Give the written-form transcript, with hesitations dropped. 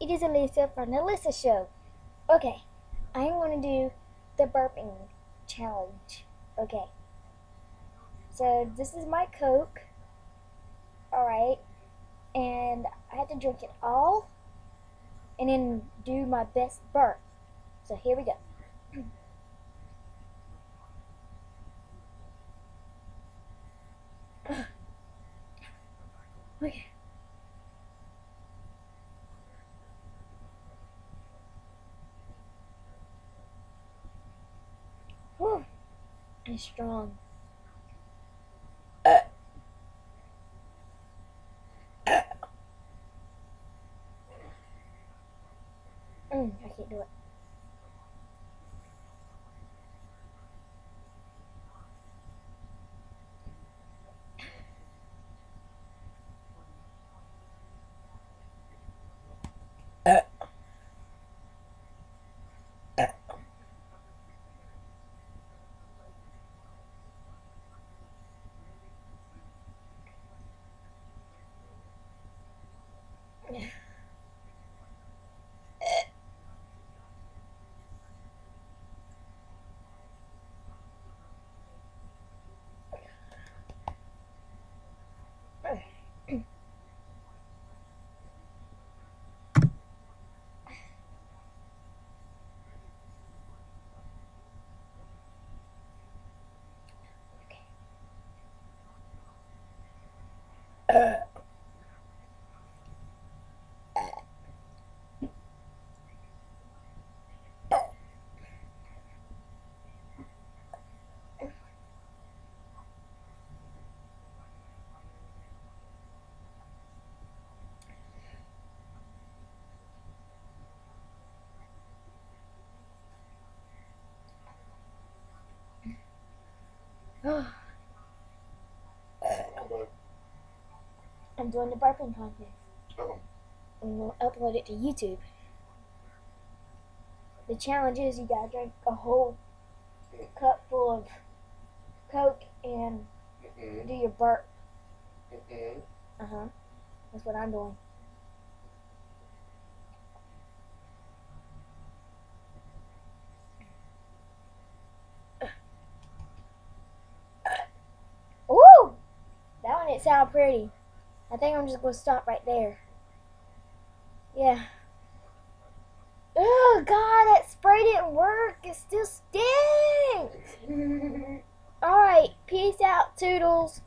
it is Alyssa from the Alyssa Show. Okay, I'm going to do the burping challenge. Okay, so this is my Coke, alright, and I have to drink it all and then do my best burp. So here we go. Okay. Whew. It's strong. I can't do it. I'm doing the burping contest. Oh. I'm going to upload it to YouTube. The challenge is you gotta drink a whole cup full of Coke and do your burp. That's what I'm doing. Ooh! That one didn't sound pretty. I think I'm just going to stop right there. Yeah. Oh, God, that spray didn't work. It still stinks. Alright, peace out, Toodles.